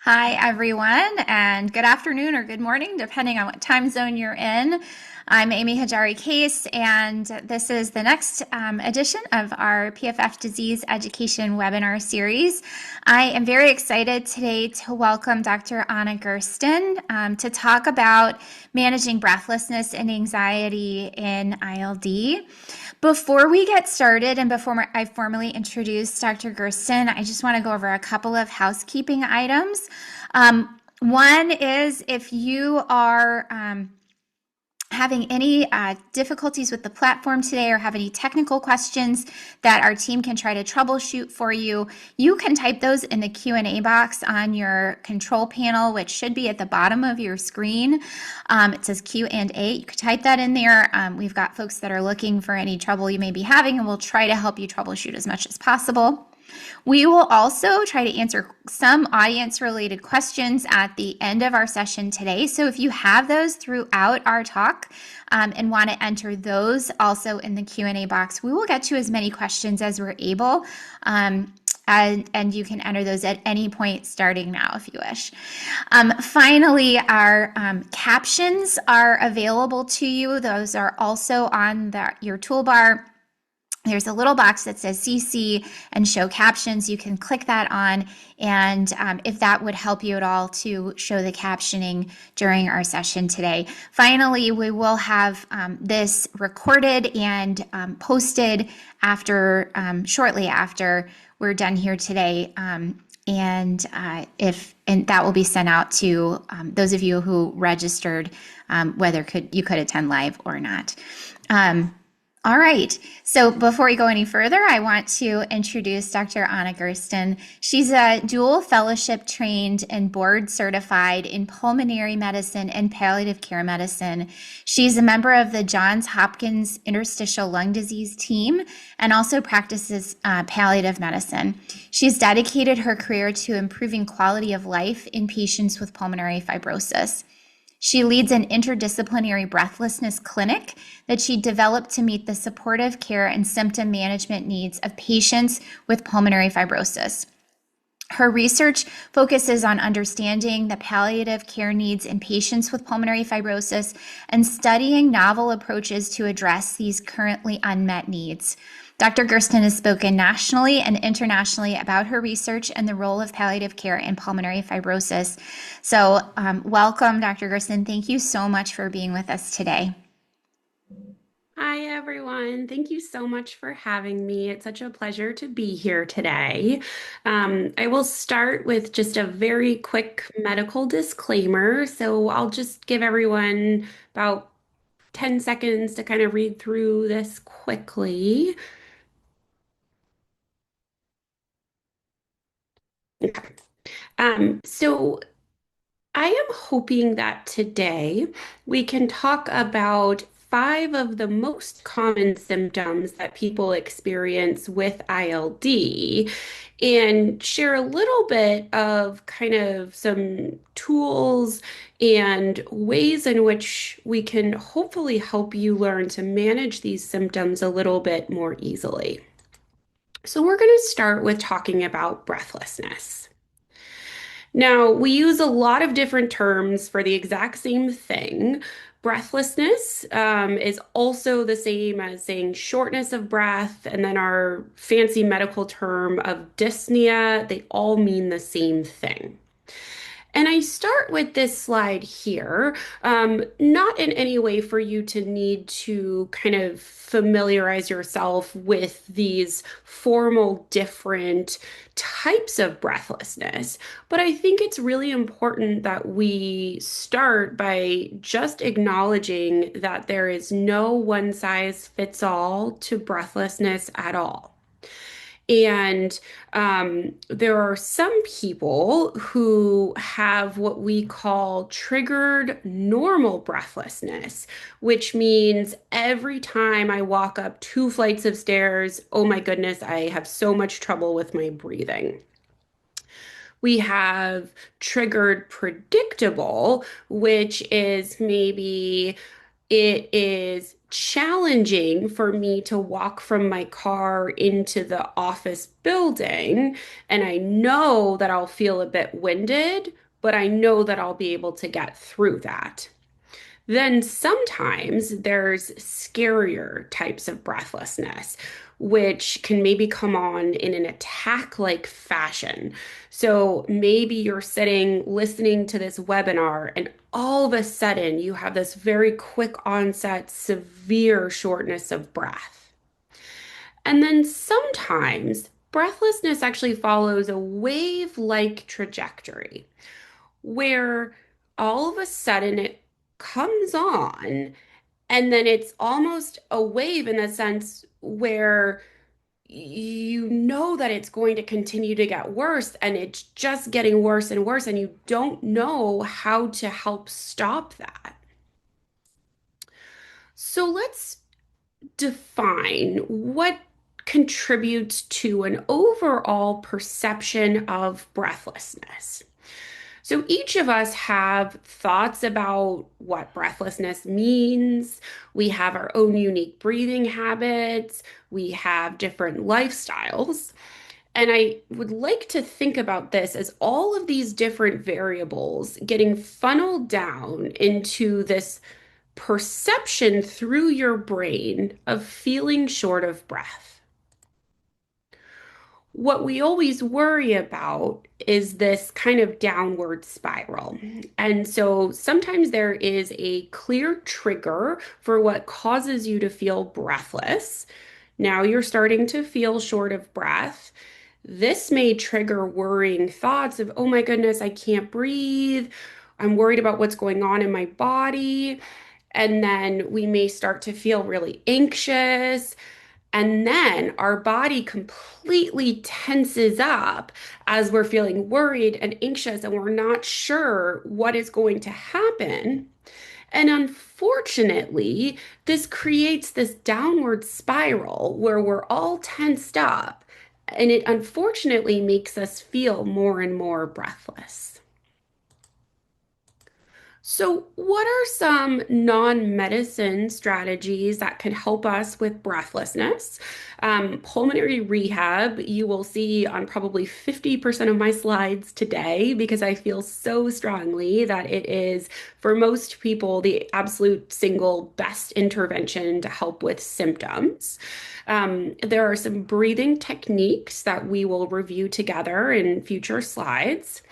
Hi, everyone, and good afternoon or good morning, depending on what time zone you're in. I'm Amy Hajari Case, and this is the next edition of our PFF Disease Education webinar series. I am very excited today to welcome Dr. Anna Gersten to talk about managing breathlessness and anxiety in ILD. Before we get started and before I formally introduce Dr. Gersten, I just want to go over a couple of housekeeping items. One is if you are having any difficulties with the platform today or have any technical questions that our team can try to troubleshoot for you, you can type those in the Q&A box on your control panel, which should be at the bottom of your screen. It says Q&A. You can type that in there. We've got folks that are looking for any trouble you may be having, and we'll try to help you troubleshoot as much as possible. We will also try to answer some audience-related questions at the end of our session today. So if you have those throughout our talk and want to enter those also in the Q&A box, we will get to as many questions as we're able. And you can enter those at any point starting now if you wish. Finally, our captions are available to you. Those are also on your toolbar. There's a little box that says CC and show captions. You can click that on, and if that would help you at all to show the captioning during our session today. Finally, we will have this recorded and posted shortly after we're done here today. And that will be sent out to those of you who registered, whether you could attend live or not. All right, so before we go any further, I want to introduce Dr. Anna Gersten. She's a dual fellowship trained and board certified in pulmonary medicine and palliative care medicine. She's a member of the Johns Hopkins interstitial lung disease team and also practices palliative medicine. She's dedicated her career to improving quality of life in patients with pulmonary fibrosis. She leads an interdisciplinary breathlessness clinic that she developed to meet the supportive care and symptom management needs of patients with pulmonary fibrosis. Her research focuses on understanding the palliative care needs in patients with pulmonary fibrosis and studying novel approaches to address these currently unmet needs. Dr. Gersten has spoken nationally and internationally about her research and the role of palliative care in pulmonary fibrosis. So welcome, Dr. Gersten. Thank you so much for being with us today. Hi, everyone. Thank you so much for having me. It's such a pleasure to be here today. I will start with just a very quick medical disclaimer. So I'll just give everyone about 10 seconds to kind of read through this quickly. Okay. So I am hoping that today we can talk about five of the most common symptoms that people experience with ILD and share a little bit of kind of some tools and ways in which we can hopefully help you learn to manage these symptoms a little bit more easily. So we're going to start with talking about breathlessness. Now, we use a lot of different terms for the exact same thing. Breathlessness is also the same as saying shortness of breath, and then our fancy medical term of dyspnea, they all mean the same thing. And I start with this slide here, not in any way for you to need to kind of familiarize yourself with these formal different types of breathlessness, but I think it's really important that we start by just acknowledging that there is no one size fits all to breathlessness at all. And there are some people who have what we call triggered normal breathlessness, which means every time I walk up 2 flights of stairs, oh my goodness, I have so much trouble with my breathing. We have triggered predictable, which is maybe it is challenging for me to walk from my car into the office building. And I know that I'll feel a bit winded, but I know that I'll be able to get through that. Then sometimes there's scarier types of breathlessness, which can maybe come on in an attack-like fashion. So maybe you're sitting listening to this webinar, and all of a sudden you have this very quick onset, severe shortness of breath. And then sometimes breathlessness actually follows a wave-like trajectory where all of a sudden it comes on and then it's almost a wave in the sense where you know that it's going to continue to get worse and it's just getting worse and worse and you don't know how to help stop that. So let's define what contributes to an overall perception of breathlessness. So each of us have thoughts about what breathlessness means. We have our own unique breathing habits. We have different lifestyles. And I would like to think about this as all of these different variables getting funneled down into this perception through your brain of feeling short of breath. What we always worry about is this kind of downward spiral. And so sometimes there is a clear trigger for what causes you to feel breathless. Now you're starting to feel short of breath. This may trigger worrying thoughts of, oh my goodness, I can't breathe. I'm worried about what's going on in my body. And then we may start to feel really anxious. And then our body completely tenses up as we're feeling worried and anxious, and we're not sure what is going to happen. And unfortunately, this creates this downward spiral where we're all tensed up, and it unfortunately makes us feel more and more breathless. So, what are some non-medicine strategies that could help us with breathlessness? Pulmonary rehab, you will see on probably 50% of my slides today because I feel so strongly that it is, for most people, the absolute single best intervention to help with symptoms. There are some breathing techniques that we will review together in future slides.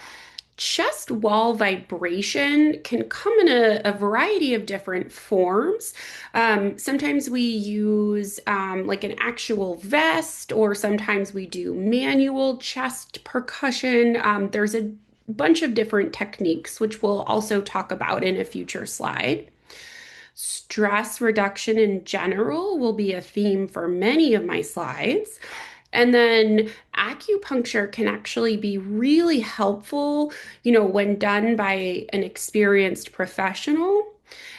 Chest wall vibration can come in a variety of different forms. Sometimes we use like an actual vest, or sometimes we do manual chest percussion. There's a bunch of different techniques, which we'll also talk about in a future slide. Stress reduction in general will be a theme for many of my slides. And then acupuncture can actually be really helpful, when done by an experienced professional.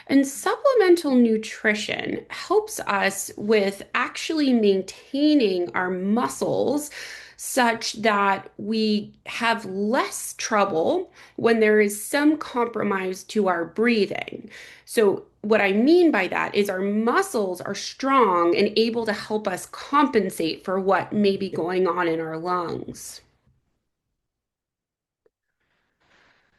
And supplemental nutrition helps us with actually maintaining our muscles such that we have less trouble when there is some compromise to our breathing. So, what I mean by that is our muscles are strong and able to help us compensate for what may be going on in our lungs.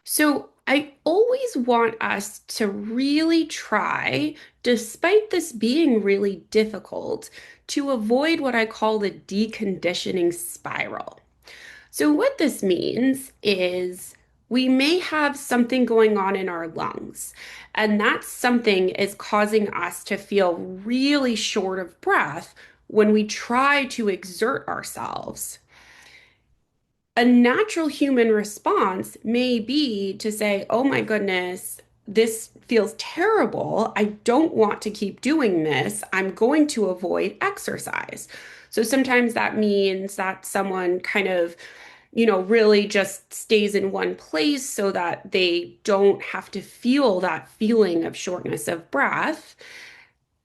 So I always want us to really try, despite this being really difficult, to avoid what I call the deconditioning spiral. So what this means is we may have something going on in our lungs, and that something is causing us to feel really short of breath when we try to exert ourselves. A natural human response may be to say, oh my goodness, this feels terrible. I don't want to keep doing this. I'm going to avoid exercise. So sometimes that means that someone kind of, really just stays in one place so that they don't have to feel that feeling of shortness of breath.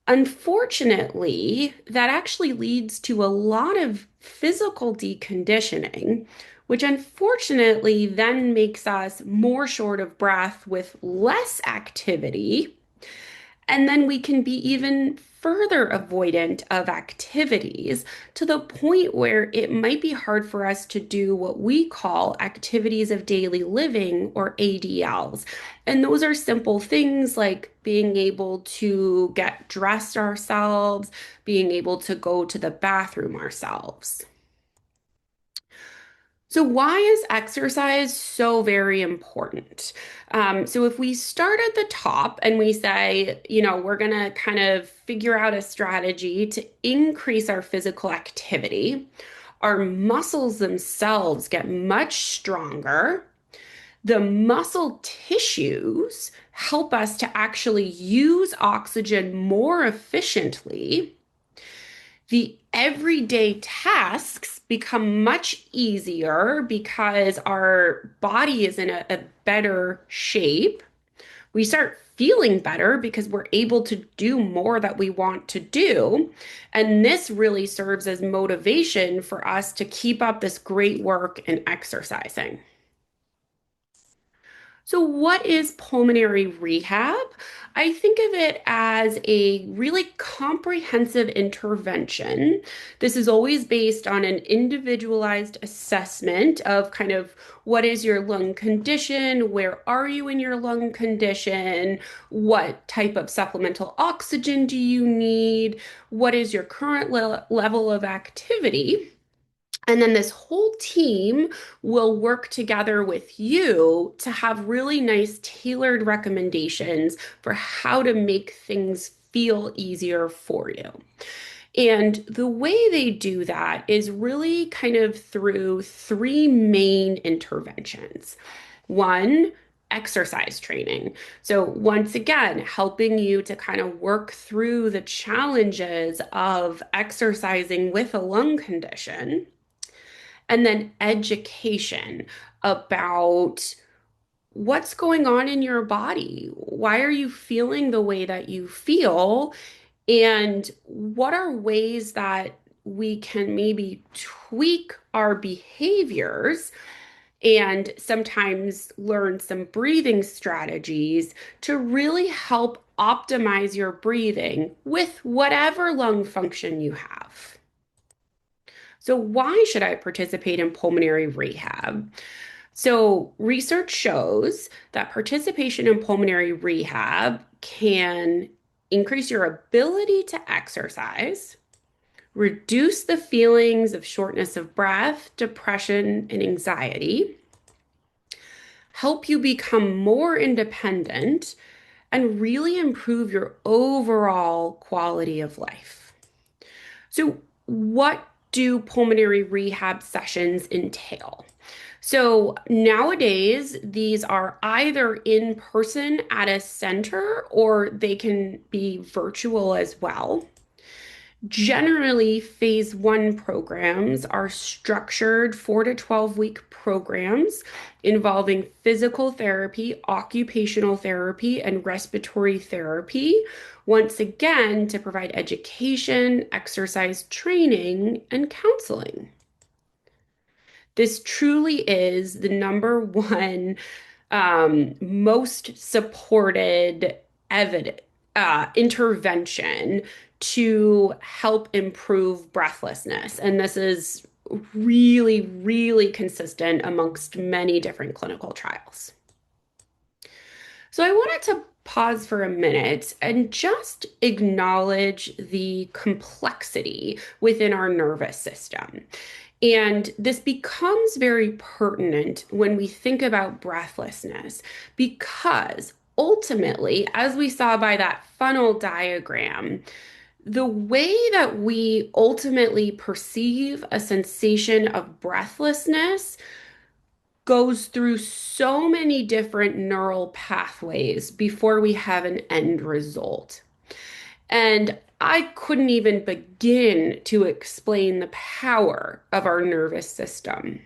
Unfortunately, that actually leads to a lot of physical deconditioning, which unfortunately then makes us more short of breath with less activity. And then we can be even further avoidant of activities to the point where it might be hard for us to do what we call activities of daily living or ADLs. And those are simple things like being able to get dressed ourselves, being able to go to the bathroom ourselves. So, why is exercise so very important? So, if we start at the top and we say, we're going to kind of figure out a strategy to increase our physical activity, our muscles themselves get much stronger. The muscle tissues help us to actually use oxygen more efficiently. The everyday tasks become much easier because our body is in a better shape. We start feeling better because we're able to do more that we want to do. And this really serves as motivation for us to keep up this great work in exercising. So, what is pulmonary rehab? I think of it as a really comprehensive intervention. This is always based on an individualized assessment of kind of what is your lung condition, where are you in your lung condition, what type of supplemental oxygen do you need, what is your current level of activity. And then this whole team will work together with you to have really nice tailored recommendations for how to make things feel easier for you. And the way they do that is really kind of through three main interventions. One, exercise training. So, once again, helping you to kind of work through the challenges of exercising with a lung condition. And then education about what's going on in your body. Why are you feeling the way that you feel? And what are ways that we can maybe tweak our behaviors and sometimes learn some breathing strategies to really help optimize your breathing with whatever lung function you have. So, why should I participate in pulmonary rehab? So, research shows that participation in pulmonary rehab can increase your ability to exercise, reduce the feelings of shortness of breath, depression, and anxiety, help you become more independent, and really improve your overall quality of life. So, what do pulmonary rehab sessions entail? So, nowadays, these are either in person at a center or they can be virtual as well. Generally, phase one programs are structured 4 to 12 week programs involving physical therapy, occupational therapy, and respiratory therapy. Once again, to provide education, exercise training, and counseling. This truly is the number one most supported evidence intervention to help improve breathlessness. And this is really, really consistent amongst many different clinical trials. So I wanted to pause for a minute and just acknowledge the complexity within our nervous system. And this becomes very pertinent when we think about breathlessness because ultimately, as we saw by that funnel diagram, the way that we ultimately perceive a sensation of breathlessness goes through so many different neural pathways before we have an end result. And I couldn't even begin to explain the power of our nervous system.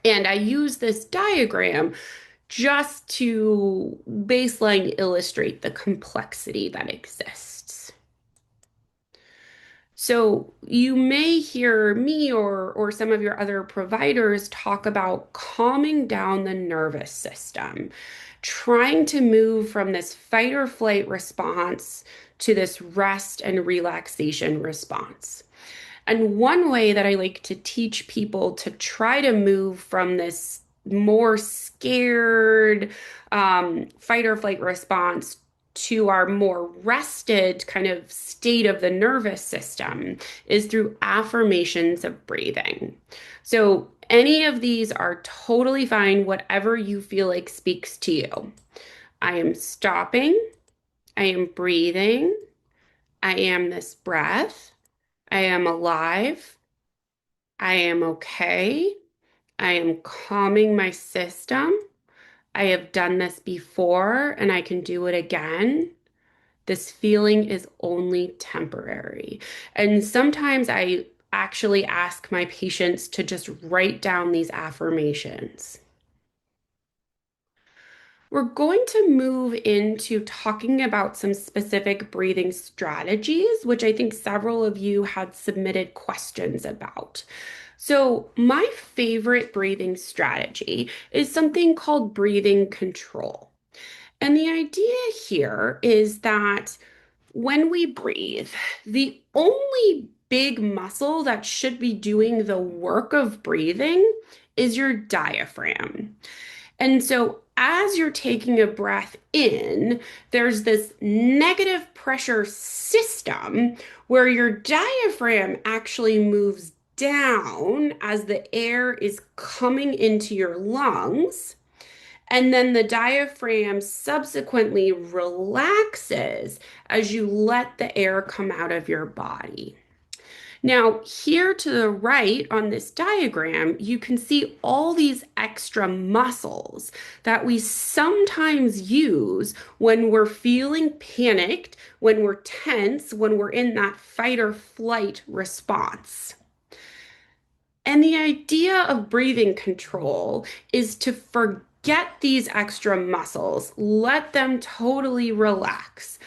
And I use this diagram just to baseline illustrate the complexity that exists. So you may hear me or some of your other providers talk about calming down the nervous system, trying to move from this fight or flight response to this rest and relaxation response. And one way that I like to teach people to try to move from this more scared fight or flight response to our more rested kind of state of the nervous system is through affirmations of breathing. So, any of these are totally fine, whatever you feel like speaks to you. I am stopping. I am breathing. I am this breath. I am alive. I am okay. I am calming my system. I have done this before and I can do it again. This feeling is only temporary. And sometimes I actually ask my patients to just write down these affirmations. We're going to move into talking about some specific breathing strategies, which I think several of you had submitted questions about. So, my favorite breathing strategy is something called breathing control. And the idea here is that when we breathe, the only big muscle that should be doing the work of breathing is your diaphragm. And so, as you're taking a breath in, there's this negative pressure system where your diaphragm actually moves down as the air is coming into your lungs. And then the diaphragm subsequently relaxes as you let the air come out of your body. Now, here to the right on this diagram, you can see all these extra muscles that we sometimes use when we're feeling panicked, when we're tense, when we're in that fight or flight response. And the idea of breathing control is to forget these extra muscles, let them totally relax,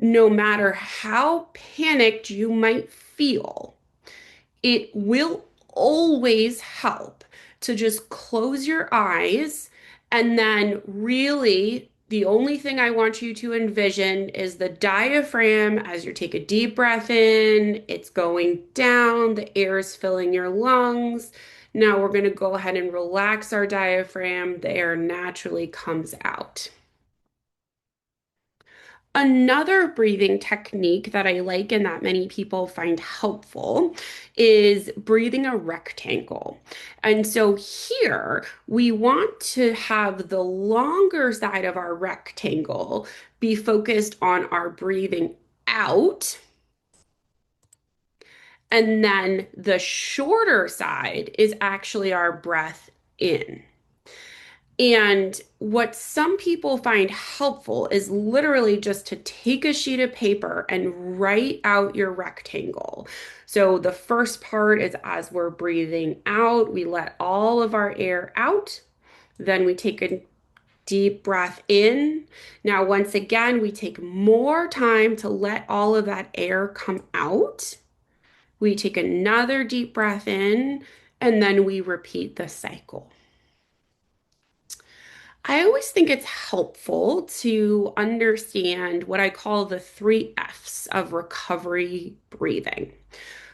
no matter how panicked you might feel. It will always help to just close your eyes and then really the only thing I want you to envision is the diaphragm as you take a deep breath in, it's going down, the air is filling your lungs. Now we're going to go ahead and relax our diaphragm. The air naturally comes out. Another breathing technique that I like and that many people find helpful is breathing a rectangle. And so here we want to have the longer side of our rectangle be focused on our breathing out. And then the shorter side is actually our breath in. And what some people find helpful is literally just to take a sheet of paper and write out your rectangle. So the first part is as we're breathing out, we let all of our air out. Then we take a deep breath in. Now, once again, we take more time to let all of that air come out. We take another deep breath in, and then we repeat the cycle. I always think it's helpful to understand what I call the three F's of recovery breathing.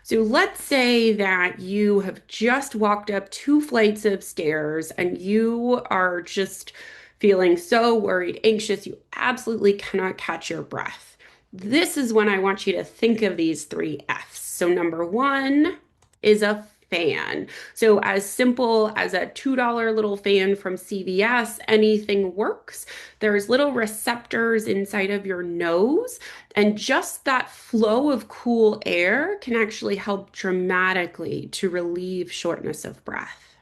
So let's say that you have just walked up 2 flights of stairs and you are just feeling so worried, anxious, you absolutely cannot catch your breath. This is when I want you to think of these three F's. So, number one is a fan. So, as simple as a $2 little fan from CVS, anything works. There's little receptors inside of your nose, and just that flow of cool air can actually help dramatically to relieve shortness of breath.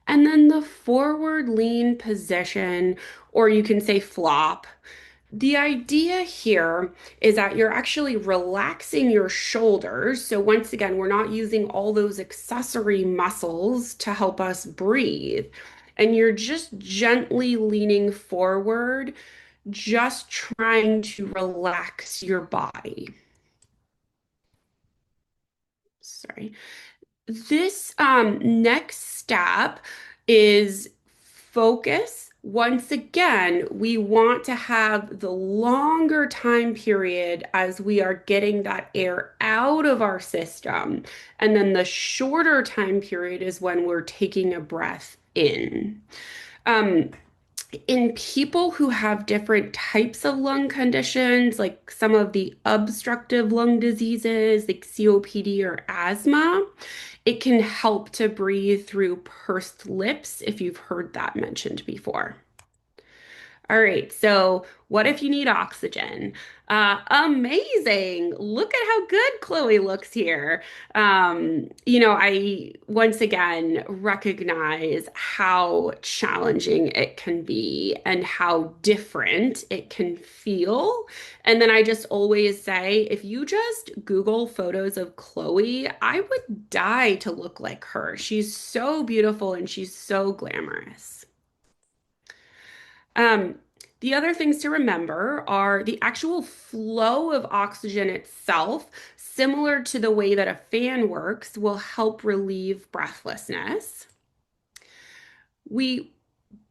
And then the forward lean position, or you can say flop. The idea here is that you're actually relaxing your shoulders. So, once again, we're not using all those accessory muscles to help us breathe. And you're just gently leaning forward, just trying to relax your body. sorry. This next step is focus. Once again, we want to have the longer time period as we are getting that air out of our system. And then the shorter time period is when we're taking a breath in. Um, in people who have different types of lung conditions, like some of the obstructive lung diseases, like COPD or asthma, it can help to breathe through pursed lips if you've heard that mentioned before. All right, so what if you need oxygen? Amazing. Look at how good Chloe looks here. I once again recognize how challenging it can be and how different it can feel. And then I just always say, if you just Google photos of Chloe, I would die to look like her. She's so beautiful and she's so glamorous. Um, the other things to remember are the actual flow of oxygen itself, similar to the way that a fan works, will help relieve breathlessness. We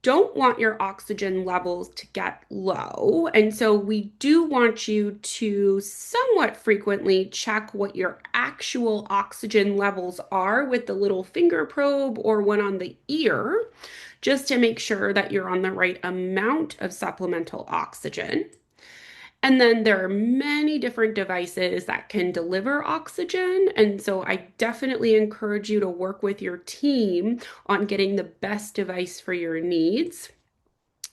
don't want your oxygen levels to get low. And so we do want you to somewhat frequently check what your actual oxygen levels are with the little finger probe or one on the ear, just to make sure that you're on the right amount of supplemental oxygen. And then there are many different devices that can deliver oxygen. And so I definitely encourage you to work with your team on getting the best device for your needs.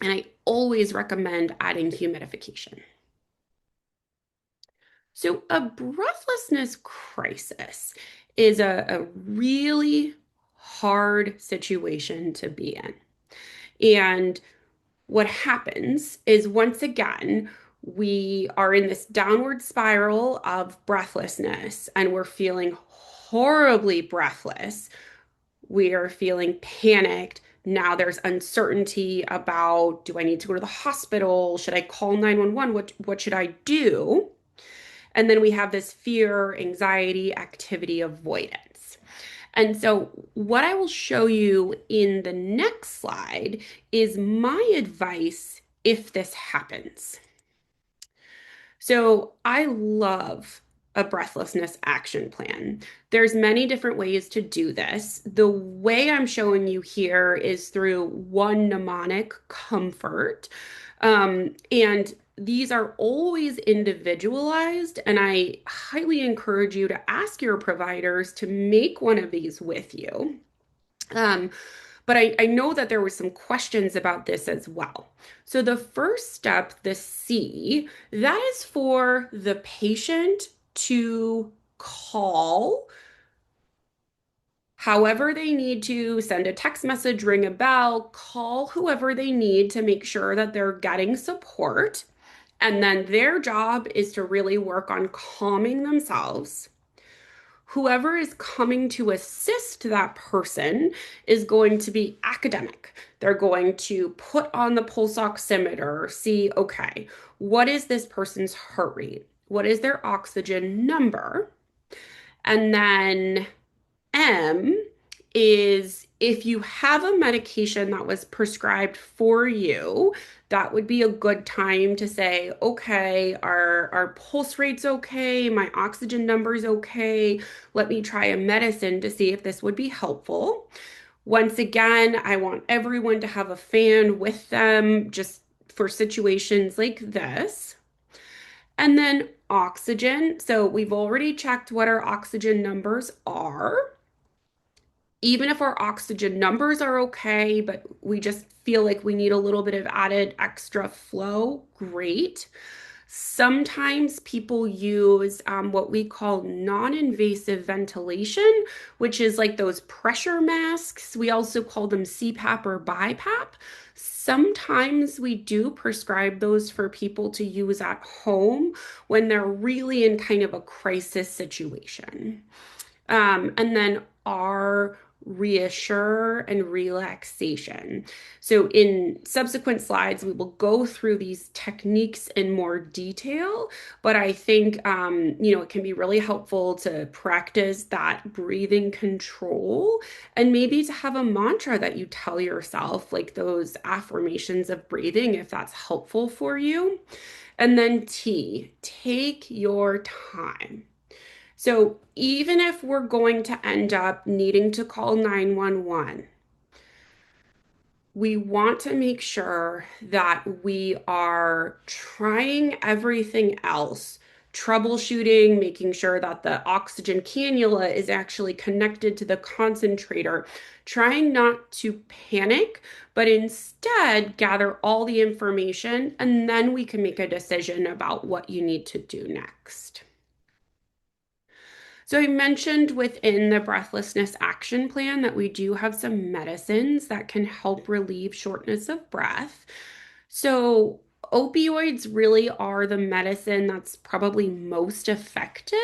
And I always recommend adding humidification. So, a breathlessness crisis is a really hard situation to be in. And what happens is once again, we are in this downward spiral of breathlessness and we're feeling horribly breathless. We are feeling panicked. Now there's uncertainty about, do I need to go to the hospital? Should I call 911? What should I do? And then we have this fear, anxiety, activity avoidance. And so, what I will show you in the next slide is my advice if this happens. So, I love a breathlessness action plan. There's many different ways to do this. The way I'm showing you here is through one mnemonic, comfort. And these are always individualized, and I highly encourage you to ask your providers to make one of these with you. Um, but I know that there were some questions about this as well. So the first step, the C, that is for the patient to call however they need to, send a text message, ring a bell, call whoever they need to make sure that they're getting support. And then their job is to really work on calming themselves. Whoever is coming to assist that person is going to be academic. They're going to put on the pulse oximeter, see, okay, what is this person's heart rate? What is their oxygen number? And then M is if you have a medication that was prescribed for you, that would be a good time to say, okay, our pulse rate's okay, my oxygen number's okay. Let me try a medicine to see if this would be helpful. Once again, I want everyone to have a fan with them just for situations like this. And then oxygen. So we've already checked what our oxygen numbers are. Even if our oxygen numbers are okay, but we just feel like we need a little bit of added extra flow, great. Sometimes people use what we call non-invasive ventilation, which is like those pressure masks. We also call them CPAP or BiPAP. Sometimes we do prescribe those for people to use at home when they're really in kind of a crisis situation. And then our reassure, and relaxation. So, in subsequent slides, we will go through these techniques in more detail, but I think, it can be really helpful to practice that breathing control and maybe to have a mantra that you tell yourself, like those affirmations of breathing, if that's helpful for you. And then T, take your time. So even if we're going to end up needing to call 911, we want to make sure that we are trying everything else, troubleshooting, making sure that the oxygen cannula is actually connected to the concentrator, trying not to panic, but instead gather all the information, and then we can make a decision about what you need to do next. So I mentioned within the breathlessness action plan that we do have some medicines that can help relieve shortness of breath. So opioids really are the medicine that's probably most effective,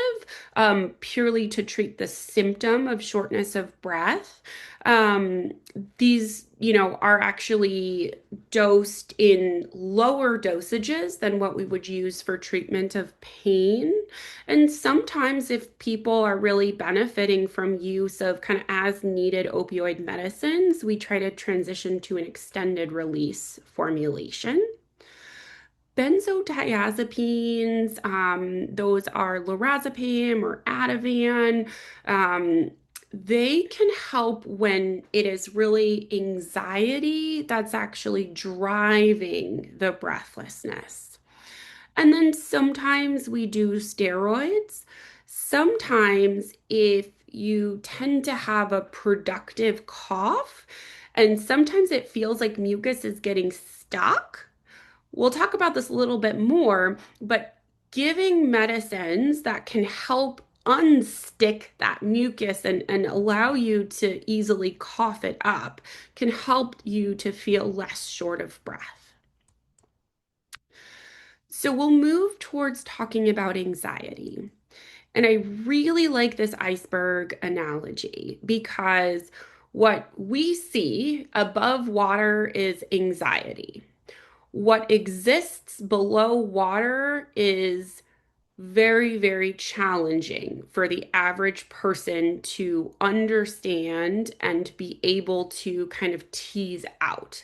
purely to treat the symptom of shortness of breath. Um, these, are actually dosed in lower dosages than what we would use for treatment of pain. And sometimes, if people are really benefiting from use of kind of as needed opioid medicines, we try to transition to an extended release formulation. Benzodiazepines, those are lorazepam or Ativan. Um, they can help when it is really anxiety that's actually driving the breathlessness. And then sometimes we do steroids. Sometimes, if you tend to have a productive cough, and sometimes it feels like mucus is getting stuck, we'll talk about this a little bit more, but giving medicines that can help unstick that mucus and allow you to easily cough it up can help you to feel less short of breath. So we'll move towards talking about anxiety. And I really like this iceberg analogy because what we see above water is anxiety. What exists below water is very, very challenging for the average person to understand and be able to kind of tease out.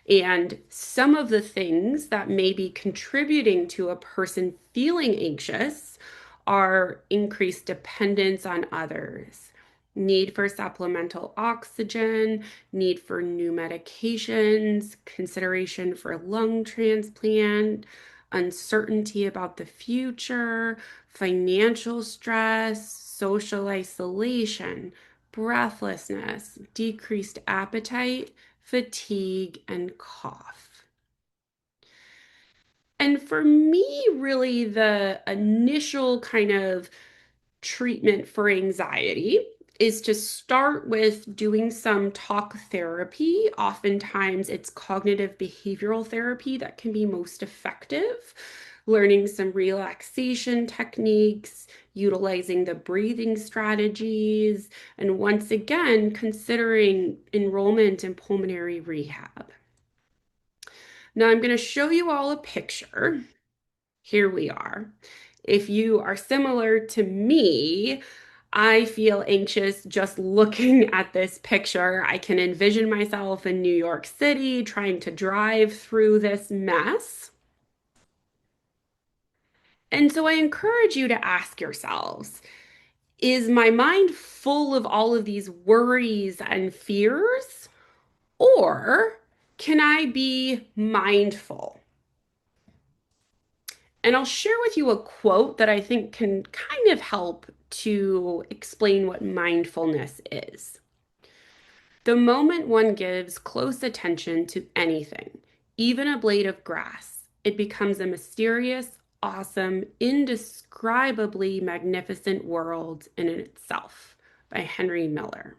And some of the things that may be contributing to a person feeling anxious are increased dependence on others, need for supplemental oxygen, need for new medications, consideration for lung transplant, uncertainty about the future, financial stress, social isolation, breathlessness, decreased appetite, fatigue, and cough. And for me, really, the initial kind of treatment for anxiety is to start with doing some talk therapy. Oftentimes, it's cognitive behavioral therapy that can be most effective. Learning some relaxation techniques, utilizing the breathing strategies, and once again, considering enrollment in pulmonary rehab. Now, I'm going to show you all a picture. Here we are. If you are similar to me, I feel anxious just looking at this picture. I can envision myself in New York City trying to drive through this mess. And so I encourage you to ask yourselves, is my mind full of all of these worries and fears? Or can I be mindful? And I'll share with you a quote that I think can kind of help to explain what mindfulness is. The moment one gives close attention to anything, even a blade of grass, it becomes a mysterious, awesome, indescribably magnificent world in itself by Henry Miller.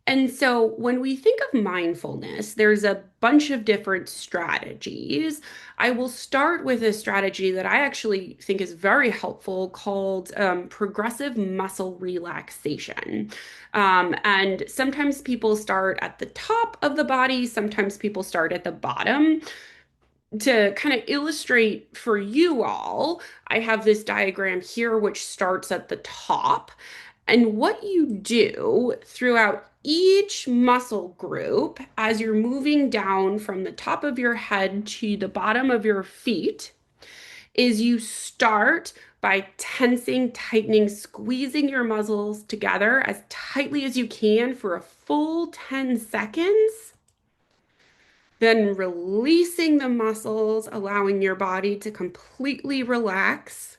And so when we think of mindfulness, there's a bunch of different strategies. I will start with a strategy that I actually think is very helpful called progressive muscle relaxation. And sometimes people start at the top of the body, sometimes people start at the bottom. To kind of illustrate for you all, I have this diagram here which starts at the top. And what you do throughout each muscle group as you're moving down from the top of your head to the bottom of your feet is you start by tensing, tightening, squeezing your muscles together as tightly as you can for a full 10 seconds. Then releasing the muscles, allowing your body to completely relax,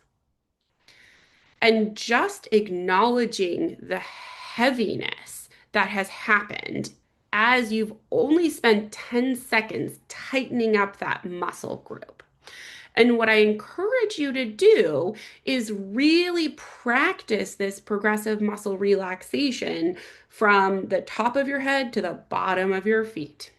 and just acknowledging the heaviness that has happened as you've only spent 10 seconds tightening up that muscle group. And what I encourage you to do is really practice this progressive muscle relaxation from the top of your head to the bottom of your feet.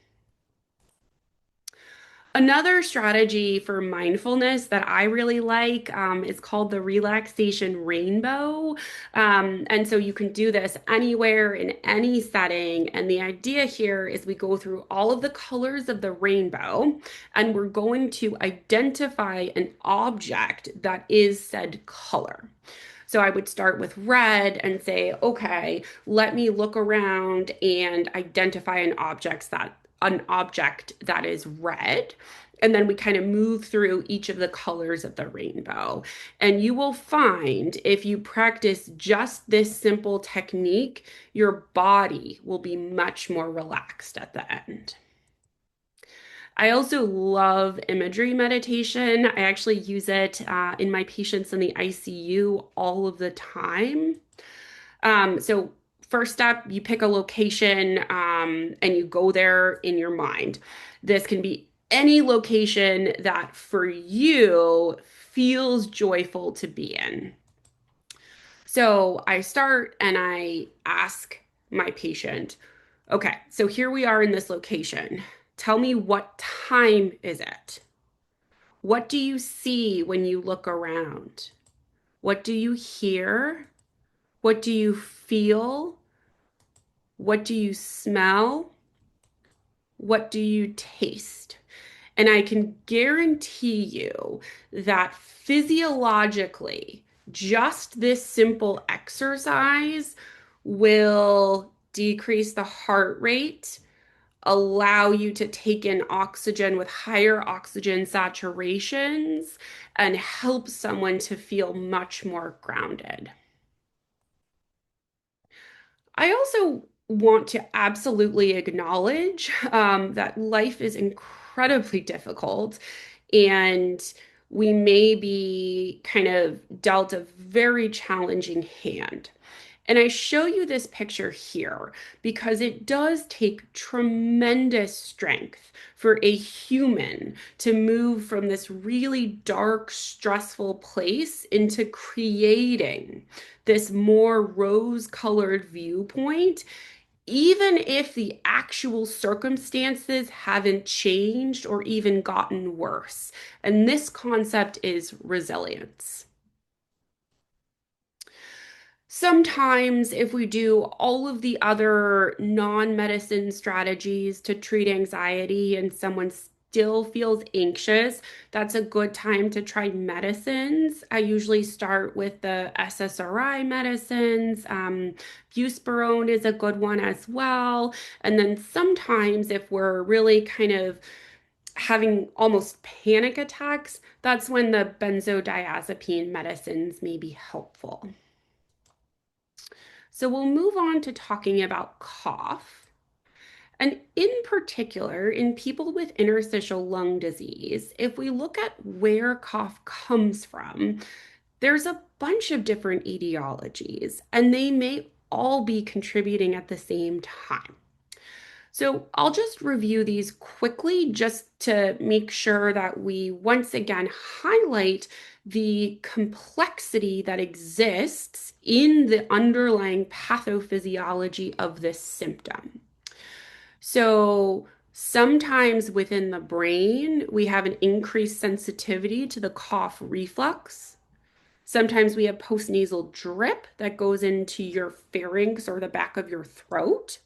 Another strategy for mindfulness that I really like is called the relaxation rainbow. And so you can do this anywhere in any setting. And the idea here is we go through all of the colors of the rainbow and we're going to identify an object that is said color. So I would start with red and say, okay, let me look around and identify an object that is red. And then we kind of move through each of the colors of the rainbow. And you will find if you practice just this simple technique, your body will be much more relaxed at the end. I also love imagery meditation. I actually use it in my patients in the ICU all of the time. So first step, you pick a location and you go there in your mind. This can be any location that for you feels joyful to be in. So I start and I ask my patient, okay, so here we are in this location. Tell me, what time is it? What do you see when you look around? What do you hear? What do you feel? What do you smell? What do you taste? And I can guarantee you that physiologically, just this simple exercise will decrease the heart rate, allow you to take in oxygen with higher oxygen saturations, and help someone to feel much more grounded. I also want to absolutely acknowledge that life is incredibly difficult and we may be kind of dealt a very challenging hand. And I show you this picture here because it does take tremendous strength for a human to move from this really dark, stressful place into creating this more rose-colored viewpoint, even if the actual circumstances haven't changed or even gotten worse. And this concept is resilience. Sometimes, if we do all of the other non-medicine strategies to treat anxiety and someone still feels anxious, that's a good time to try medicines. I usually start with the SSRI medicines. Buspirone is a good one as well. And then sometimes, if we're really kind of having almost panic attacks, that's when the benzodiazepine medicines may be helpful. So we'll move on to talking about cough. And in particular, in people with interstitial lung disease, if we look at where cough comes from, there's a bunch of different etiologies, and they may all be contributing at the same time. So I'll just review these quickly just to make sure that we once again highlight the complexity that exists in the underlying pathophysiology of this symptom. So sometimes within the brain, we have an increased sensitivity to the cough reflex. Sometimes we have postnasal drip that goes into your pharynx or the back of your throat.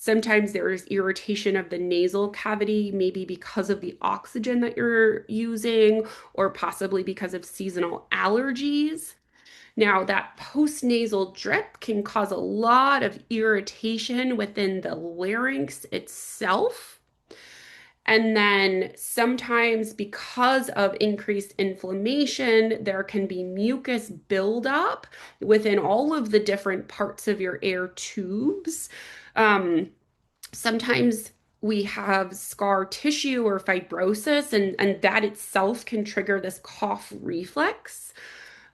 Sometimes there is irritation of the nasal cavity, maybe because of the oxygen that you're using, or possibly because of seasonal allergies. Now, that postnasal drip can cause a lot of irritation within the larynx itself. And then sometimes, because of increased inflammation, there can be mucus buildup within all of the different parts of your air tubes. Um, Sometimes we have scar tissue or fibrosis, and that itself can trigger this cough reflex.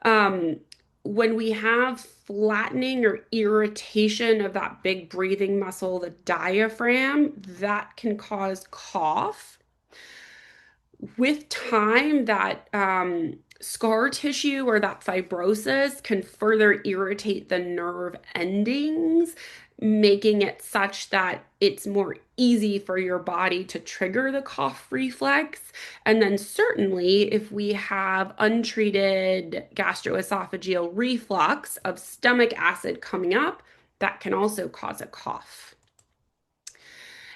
Um, when we have flattening or irritation of that big breathing muscle, the diaphragm, that can cause cough. With time, that scar tissue or that fibrosis can further irritate the nerve endings, making it such that it's more easy for your body to trigger the cough reflex. And then, certainly, if we have untreated gastroesophageal reflux of stomach acid coming up, that can also cause a cough.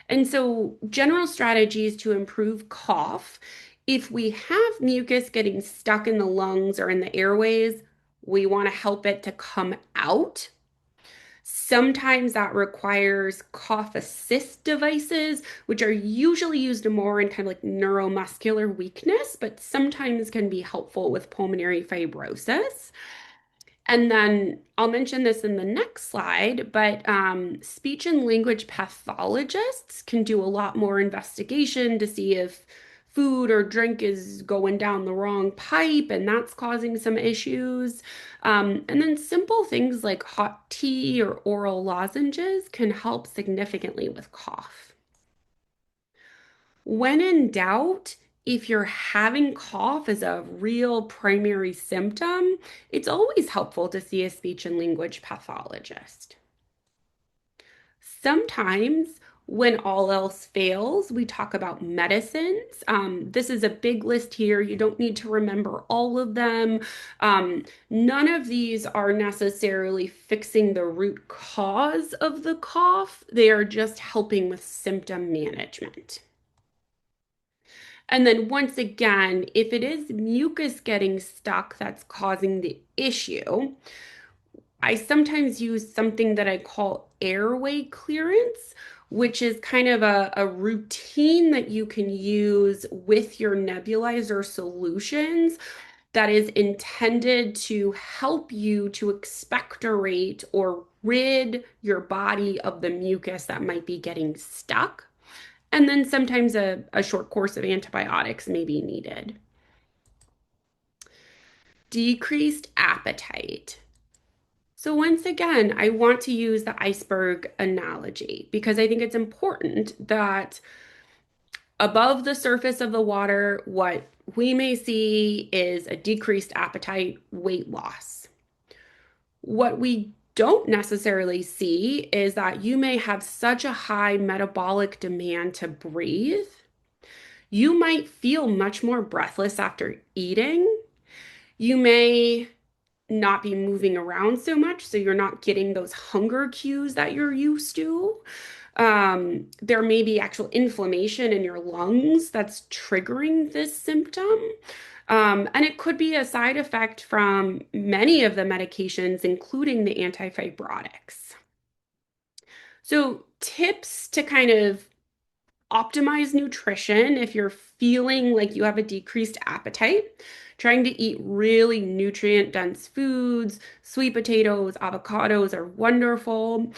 And so, general strategies to improve cough. If we have mucus getting stuck in the lungs or in the airways, we want to help it to come out. Sometimes that requires cough assist devices, which are usually used more in kind of like neuromuscular weakness, but sometimes can be helpful with pulmonary fibrosis. And then I'll mention this in the next slide, but speech and language pathologists can do a lot more investigation to see if food or drink is going down the wrong pipe and that's causing some issues. And then simple things like hot tea or oral lozenges can help significantly with cough. When in doubt, if you're having cough as a real primary symptom, it's always helpful to see a speech and language pathologist. Sometimes, when all else fails, we talk about medicines. This is a big list here. You don't need to remember all of them. None of these are necessarily fixing the root cause of the cough, they are just helping with symptom management. And then once again, if it is mucus getting stuck that's causing the issue, I sometimes use something that I call airway clearance, which is kind of a routine that you can use with your nebulizer solutions that is intended to help you to expectorate or rid your body of the mucus that might be getting stuck. And then sometimes a short course of antibiotics may be needed. Decreased appetite. So once again, I want to use the iceberg analogy because I think it's important that above the surface of the water, what we may see is a decreased appetite, weight loss. What we don't necessarily see is that you may have such a high metabolic demand to breathe. You might feel much more breathless after eating. You may not be moving around so much, so you're not getting those hunger cues that you're used to. There may be actual inflammation in your lungs that's triggering this symptom. And it could be a side effect from many of the medications, including the antifibrotics. So, tips to kind of optimize nutrition if you're feeling like you have a decreased appetite. Trying to eat really nutrient dense foods, sweet potatoes, avocados are wonderful.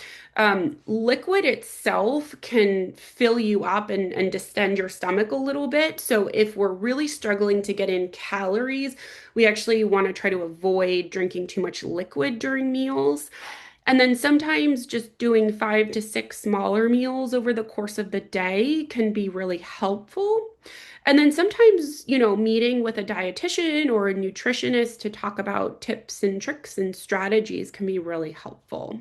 Liquid itself can fill you up and distend your stomach a little bit. So, if we're really struggling to get in calories, we actually want to try to avoid drinking too much liquid during meals. And then sometimes just doing 5 to 6 smaller meals over the course of the day can be really helpful. And then sometimes, meeting with a dietitian or a nutritionist to talk about tips and tricks and strategies can be really helpful.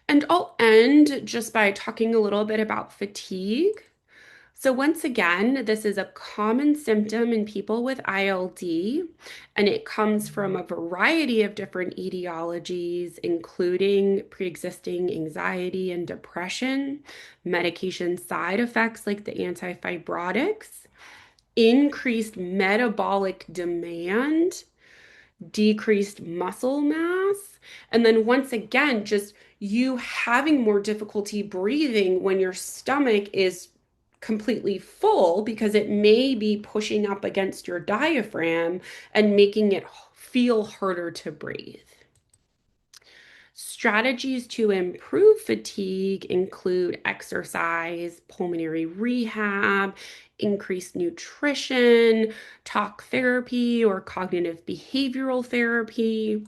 And I'll end just by talking a little bit about fatigue. So, once again, this is a common symptom in people with ILD, and it comes from a variety of different etiologies, including pre-existing anxiety and depression, medication side effects like the antifibrotics, increased metabolic demand, decreased muscle mass, and then once again, just you having more difficulty breathing when your stomach is completely full because it may be pushing up against your diaphragm and making it feel harder to breathe. Strategies to improve fatigue include exercise, pulmonary rehab, increased nutrition, talk therapy or cognitive behavioral therapy.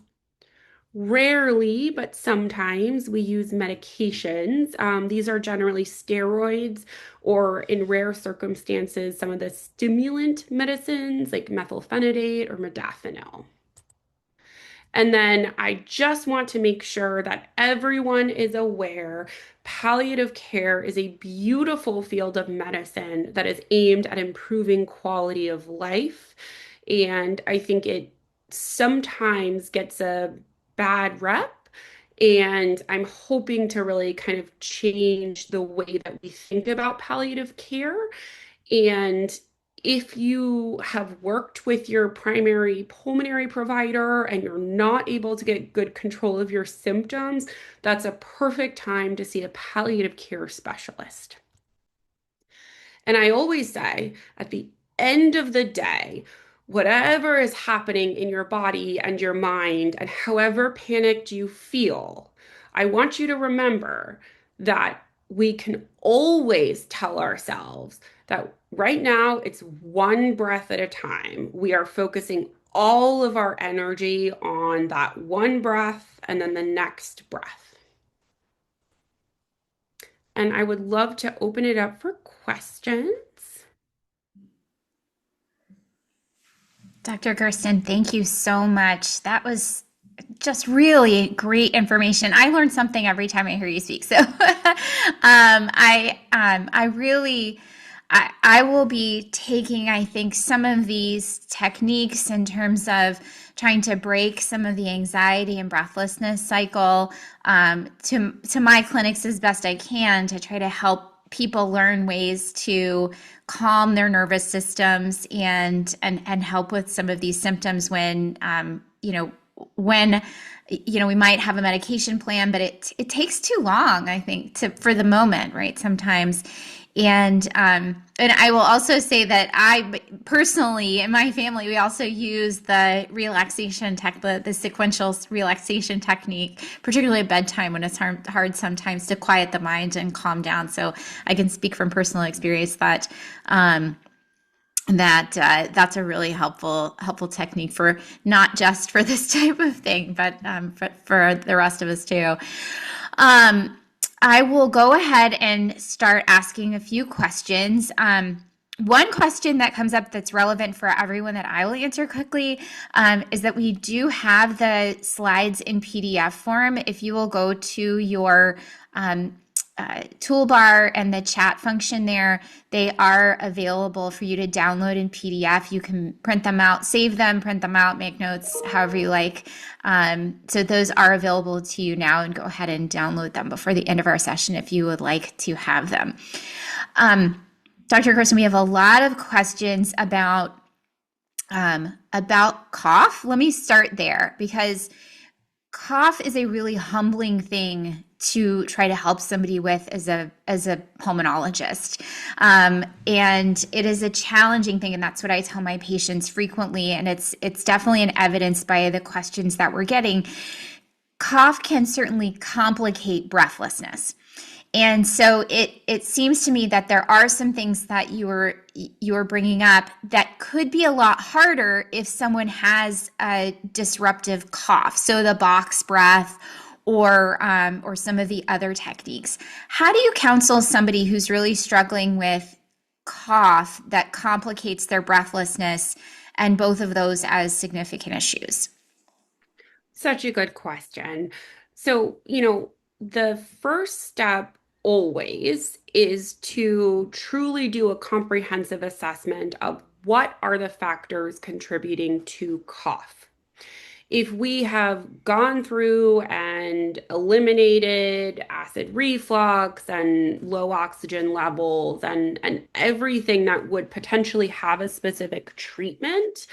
Rarely, but sometimes we use medications. These are generally steroids or, in rare circumstances, some of the stimulant medicines like methylphenidate or modafinil. And then I just want to make sure that everyone is aware palliative care is a beautiful field of medicine that is aimed at improving quality of life. And I think it sometimes gets a bad rep. And I'm hoping to really kind of change the way that we think about palliative care. And if you have worked with your primary pulmonary provider and you're not able to get good control of your symptoms, that's a perfect time to see a palliative care specialist. And I always say at the end of the day, whatever is happening in your body and your mind, and however panicked you feel, I want you to remember that we can always tell ourselves that right now it's one breath at a time. We are focusing all of our energy on that one breath and then the next breath. And I would love to open it up for questions. Dr. Gersten, thank you so much. That was just really great information. I learn something every time I hear you speak. So I really, I will be taking, I think, some of these techniques in terms of trying to break some of the anxiety and breathlessness cycle to my clinics as best I can to try to help people learn ways to calm their nervous systems and help with some of these symptoms when when we might have a medication plan, but it takes too long, I think, for the moment, right? Sometimes. And I will also say that I personally, in my family, we also use the relaxation the sequential relaxation technique, particularly at bedtime when it's hard sometimes to quiet the mind and calm down. So I can speak from personal experience that that's a really helpful technique for not just for this type of thing, but for the rest of us too. I will go ahead and start asking a few questions. One question that comes up that's relevant for everyone that I will answer quickly is that we do have the slides in PDF form. If you will go to your toolbar and the chat function there, they are available for you to download in PDF. You can print them out, save them, print them out, make notes, however you like. So those are available to you now, and go ahead and download them before the end of our session if you would like to have them. Dr. Gersten, we have a lot of questions about cough. Let me start there because cough is a really humbling thing to try to help somebody with as a pulmonologist. And it is a challenging thing. And that's what I tell my patients frequently. And it's definitely an evidence by the questions that we're getting. Cough can certainly complicate breathlessness. And so it seems to me that there are some things that you are bringing up that could be a lot harder if someone has a disruptive cough. So the box breath or some of the other techniques. How do you counsel somebody who's really struggling with cough that complicates their breathlessness and both of those as significant issues? Such a good question. So, the first step always is to truly do a comprehensive assessment of what are the factors contributing to cough. If we have gone through and eliminated acid reflux and low oxygen levels and everything that would potentially have a specific treatment,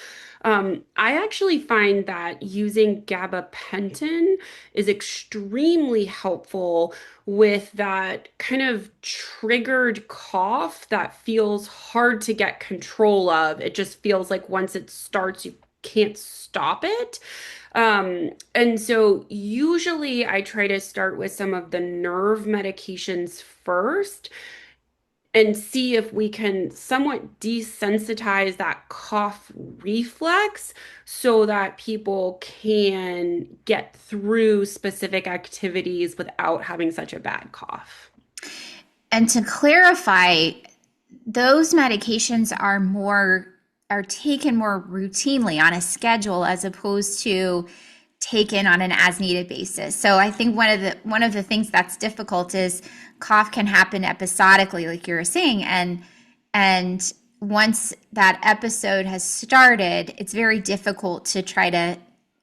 I actually find that using gabapentin is extremely helpful with that kind of triggered cough that feels hard to get control of. It just feels like once it starts, you can't stop it. And so usually I try to start with some of the nerve medications first and see if we can somewhat desensitize that cough reflex so that people can get through specific activities without having such a bad cough. And to clarify, those medications are taken more routinely on a schedule as opposed to taken on an as needed basis. So I think one of the things that's difficult is cough can happen episodically, like you were saying, and once that episode has started, it's very difficult to try to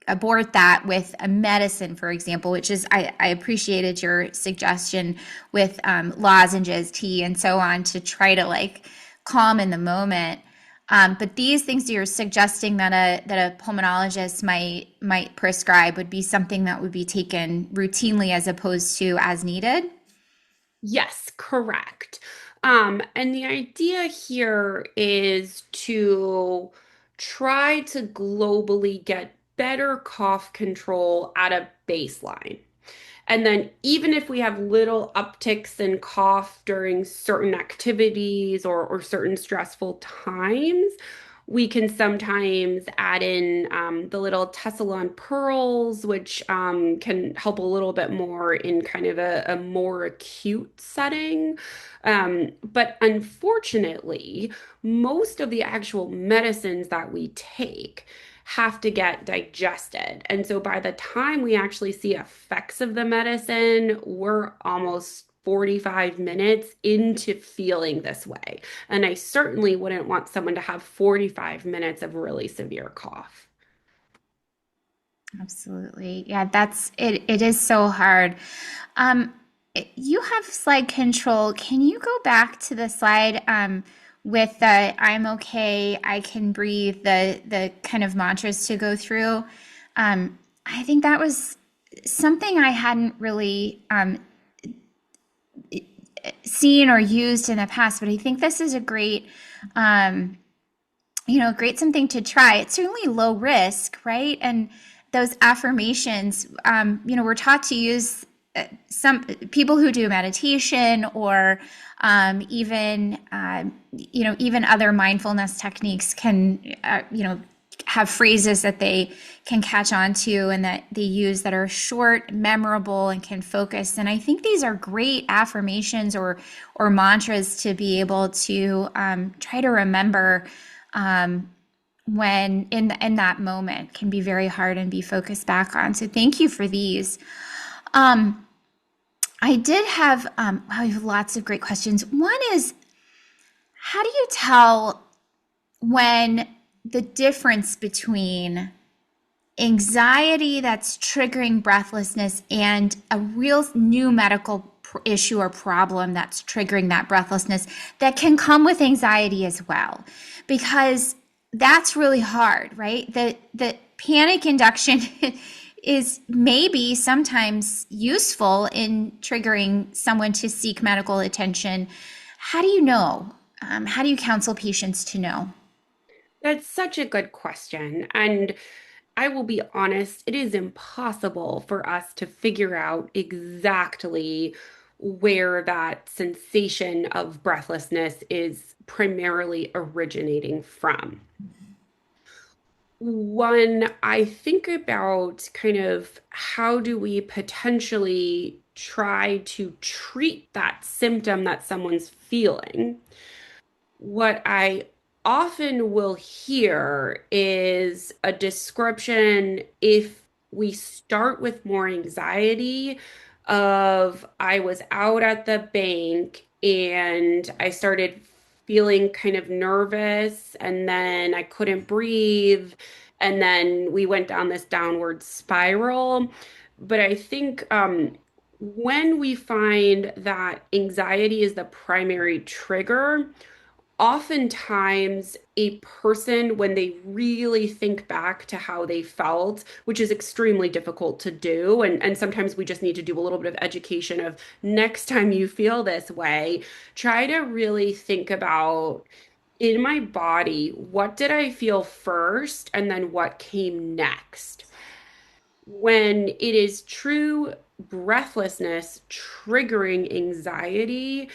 abort that with a medicine, for example, which is I appreciated your suggestion with lozenges, tea, and so on to try to like calm in the moment. But these things you're suggesting that a pulmonologist might prescribe would be something that would be taken routinely as opposed to as needed. Yes, correct. And the idea here is to try to globally get better cough control at a baseline. And then, even if we have little upticks in cough during certain activities or certain stressful times, we can sometimes add in the little Tessalon pearls, which can help a little bit more in kind of a more acute setting. But unfortunately, most of the actual medicines that we take have to get digested. And so by the time we actually see effects of the medicine, we're almost 45 minutes into feeling this way. And I certainly wouldn't want someone to have 45 minutes of really severe cough. Absolutely. Yeah, that's it. It is so hard. Um, you have slide control. Can you go back to the slide with the "I'm okay, I can breathe," the kind of mantras to go through? I think that was something I hadn't really seen or used in the past, but I think this is a um, great something to try. It's certainly low risk, right? And those affirmations, we're taught to use some people who do meditation or even other mindfulness techniques can, have phrases that they can catch on to and that they use that are short, memorable, and can focus. And I think these are great affirmations or mantras to be able to try to remember when in that moment can be very hard and be focused back on. So thank you for these. Um, I did have wow, we have lots of great questions. One is, how do you tell when the difference between anxiety that's triggering breathlessness and a real new medical issue or problem that's triggering that breathlessness that can come with anxiety as well? Because that's really hard, right? The panic induction is maybe sometimes useful in triggering someone to seek medical attention. How do you know? How do you counsel patients to know? That's such a good question. And I will be honest, it is impossible for us to figure out exactly where that sensation of breathlessness is primarily originating from. When I think about kind of how do we potentially try to treat that symptom that someone's feeling, what I often will hear is a description if we start with more anxiety of I was out at the bank and I started feeling kind of nervous and then I couldn't breathe and then we went down this downward spiral. But I think when we find that anxiety is the primary trigger, oftentimes a person, when they really think back to how they felt, which is extremely difficult to do, and sometimes we just need to do a little bit of education of next time you feel this way, try to really think about in my body, what did I feel first, and then what came next? When it is true breathlessness triggering anxiety,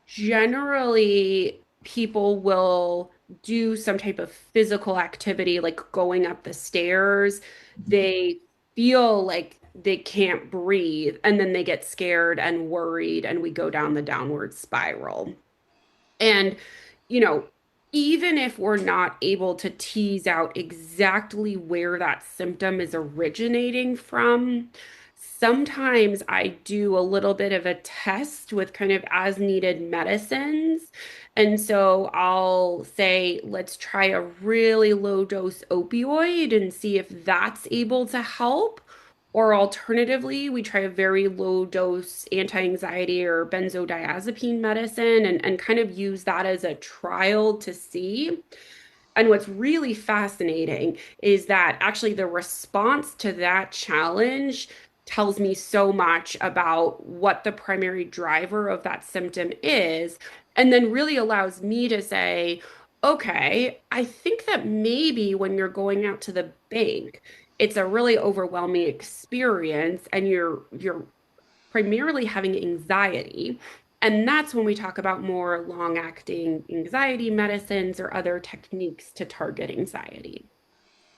generally people will do some type of physical activity like going up the stairs. They feel like they can't breathe, and then they get scared and worried, and we go down the downward spiral. And, you know, even if we're not able to tease out exactly where that symptom is originating from, sometimes I do a little bit of a test with kind of as needed medicines. And so I'll say, let's try a really low dose opioid and see if that's able to help. Or alternatively, we try a very low dose anti-anxiety or benzodiazepine medicine and kind of use that as a trial to see. And what's really fascinating is that actually the response to that challenge tells me so much about what the primary driver of that symptom is, and then really allows me to say, okay, I think that maybe when you're going out to the bank, it's a really overwhelming experience and you're primarily having anxiety. And that's when we talk about more long-acting anxiety medicines or other techniques to target anxiety.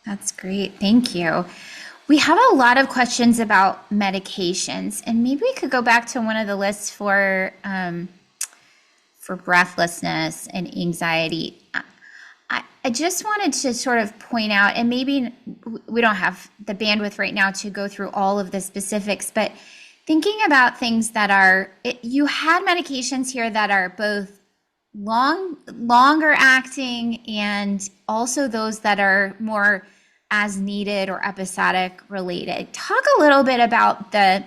That's great. Thank you. We have a lot of questions about medications, and maybe we could go back to one of the lists for breathlessness and anxiety. I just wanted to sort of point out, and maybe we don't have the bandwidth right now to go through all of the specifics, but thinking about things that are, you had medications here that are both longer acting and also those that are more as needed or episodic related. Talk a little bit about the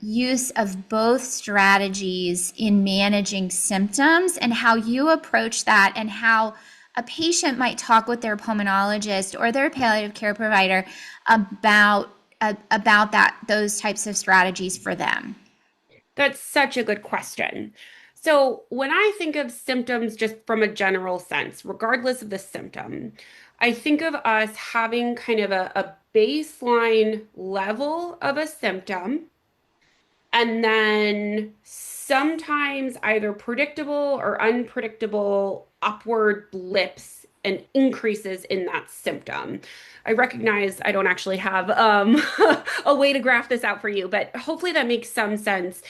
use of both strategies in managing symptoms and how you approach that, and how a patient might talk with their pulmonologist or their palliative care provider about that those types of strategies for them. That's such a good question. So, when I think of symptoms just from a general sense, regardless of the symptom, I think of us having kind of a baseline level of a symptom, and then sometimes either predictable or unpredictable upward blips and increases in that symptom. I recognize I don't actually have a way to graph this out for you, but hopefully that makes some sense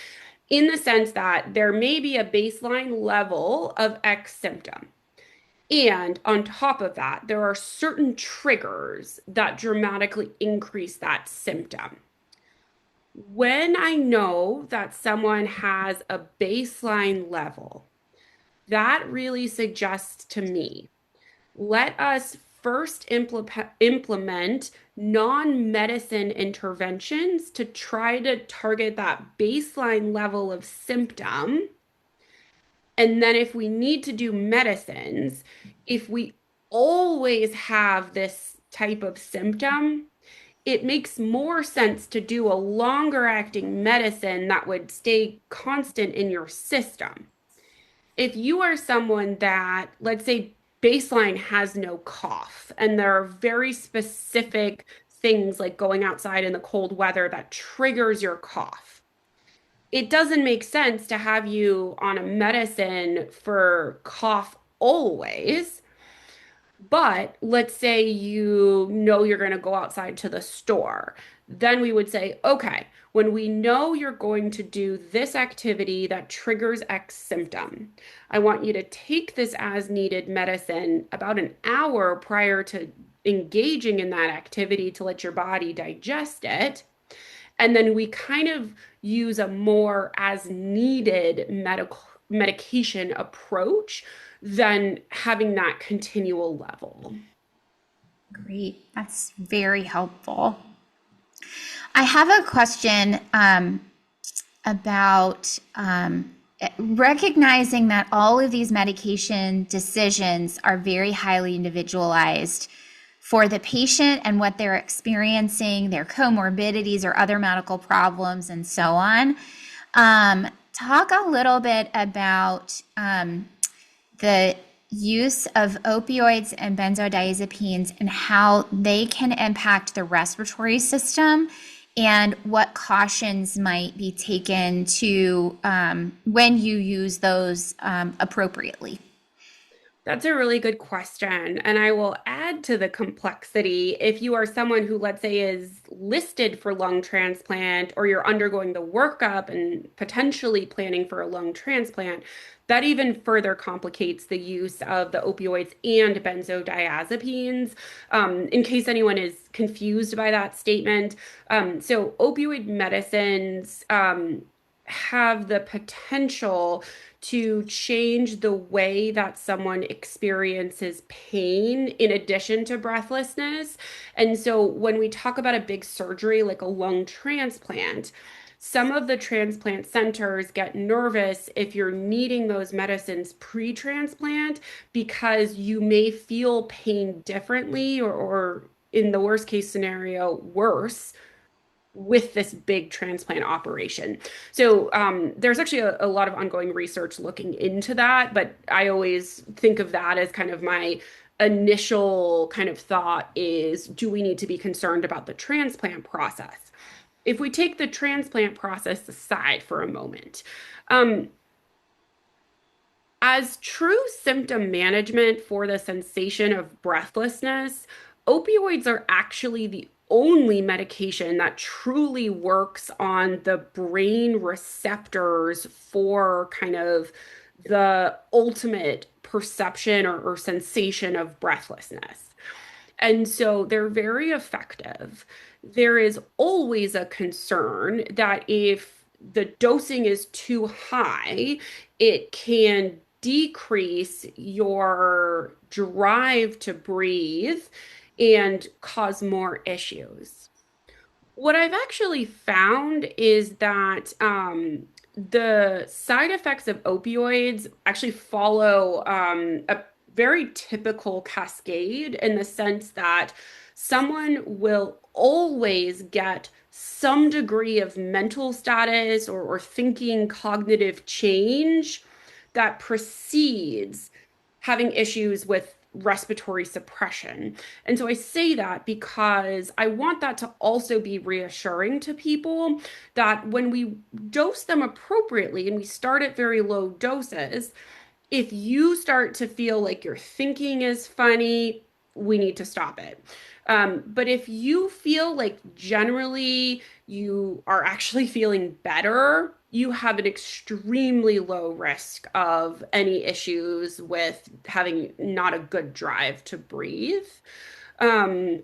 in the sense that there may be a baseline level of X symptom. And on top of that, there are certain triggers that dramatically increase that symptom. When I know that someone has a baseline level, that really suggests to me, let us first implement non-medicine interventions to try to target that baseline level of symptom. And then if we need to do medicines, if we always have this type of symptom, it makes more sense to do a longer acting medicine that would stay constant in your system. If you are someone that, let's say, baseline has no cough, and there are very specific things like going outside in the cold weather that triggers your cough, it doesn't make sense to have you on a medicine for cough always. But let's say you know you're going to go outside to the store. Then we would say, okay, when we know you're going to do this activity that triggers X symptom, I want you to take this as needed medicine about an hour prior to engaging in that activity to let your body digest it. And then we kind of use a more as needed medication approach than having that continual level. Great. That's very helpful. I have a question about recognizing that all of these medication decisions are very highly individualized for the patient and what they're experiencing, their comorbidities or other medical problems, and so on. Talk a little bit about the use of opioids and benzodiazepines and how they can impact the respiratory system and what cautions might be taken to when you use those appropriately. That's a really good question. And I will add to the complexity. If you are someone who, let's say, is listed for lung transplant or you're undergoing the workup and potentially planning for a lung transplant, that even further complicates the use of the opioids and benzodiazepines. In case anyone is confused by that statement, so opioid medicines have the potential to change the way that someone experiences pain in addition to breathlessness. And so when we talk about a big surgery like a lung transplant, some of the transplant centers get nervous if you're needing those medicines pre-transplant because you may feel pain differently or in the worst case scenario, worse with this big transplant operation. So there's actually a lot of ongoing research looking into that, but I always think of that as kind of my initial kind of thought is, do we need to be concerned about the transplant process? If we take the transplant process aside for a moment, um, as true symptom management for the sensation of breathlessness, opioids are actually the only medication that truly works on the brain receptors for kind of the ultimate perception or sensation of breathlessness. And so they're very effective. There is always a concern that if the dosing is too high, it can decrease your drive to breathe and cause more issues. What I've actually found is that the side effects of opioids actually follow a very typical cascade in the sense that someone will always get some degree of mental status or thinking cognitive change that precedes having issues with respiratory suppression. And so I say that because I want that to also be reassuring to people that when we dose them appropriately and we start at very low doses, if you start to feel like your thinking is funny, we need to stop it. But if you feel like generally you are actually feeling better, you have an extremely low risk of any issues with having not a good drive to breathe. Um,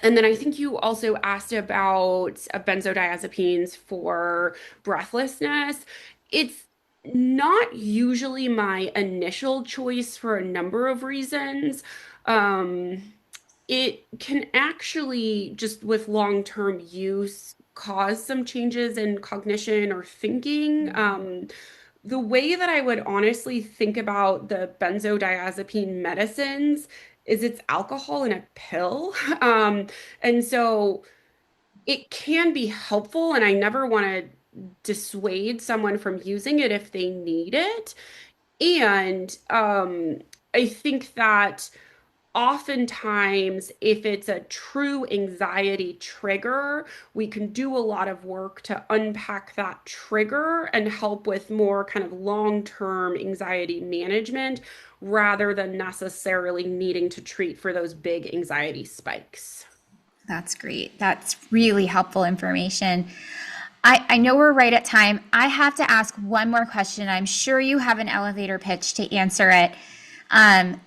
and then I think you also asked about benzodiazepines for breathlessness. It's not usually my initial choice for a number of reasons. Um, it can actually, just with long-term use, cause some changes in cognition or thinking. The way that I would honestly think about the benzodiazepine medicines is it's alcohol in a pill. And so it can be helpful, and I never want to dissuade someone from using it if they need it. And I think that oftentimes, if it's a true anxiety trigger, we can do a lot of work to unpack that trigger and help with more kind of long-term anxiety management rather than necessarily needing to treat for those big anxiety spikes. That's great. That's really helpful information. I know we're right at time. I have to ask one more question. I'm sure you have an elevator pitch to answer it. Um,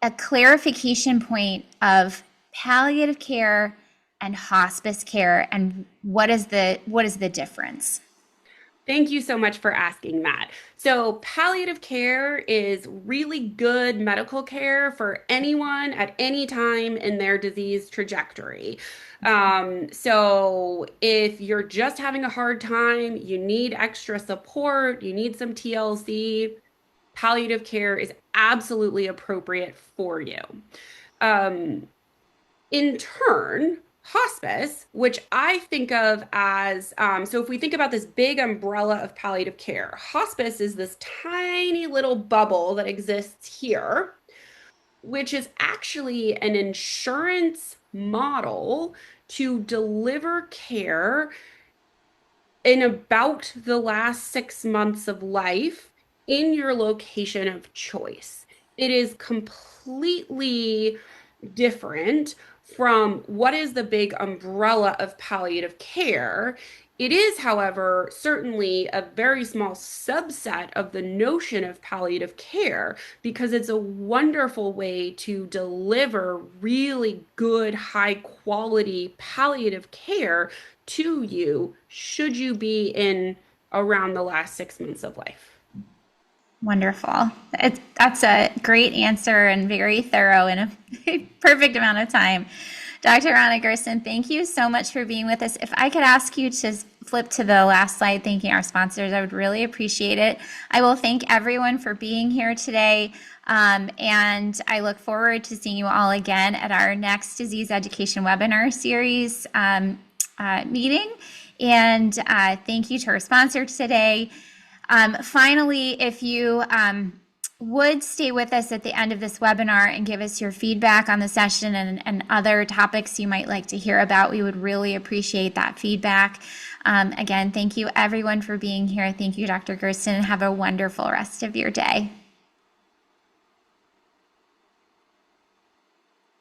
a clarification point of palliative care and hospice care, and what is the difference? Thank you so much for asking that. So, palliative care is really good medical care for anyone at any time in their disease trajectory. So, if you're just having a hard time, you need extra support, you need some TLC, palliative care is absolutely appropriate for you. Um, in turn, hospice, which I think of as so if we think about this big umbrella of palliative care, hospice is this tiny little bubble that exists here, which is actually an insurance model to deliver care in about the last 6 months of life in your location of choice. It is completely different from what is the big umbrella of palliative care. It is, however, certainly a very small subset of the notion of palliative care because it's a wonderful way to deliver really good, high quality palliative care to you should you be in around the last 6 months of life. Wonderful. That's a great answer and very thorough in a perfect amount of time. Dr. Rana Gersten, thank you so much for being with us. If I could ask you to flip to the last slide, thanking our sponsors, I would really appreciate it. I will thank everyone for being here today. And I look forward to seeing you all again at our next disease education webinar series meeting. And thank you to our sponsor today. Finally, if you would stay with us at the end of this webinar and give us your feedback on the session and other topics you might like to hear about, we would really appreciate that feedback. Again, thank you everyone for being here. Thank you, Dr. Gersten, and have a wonderful rest of your day.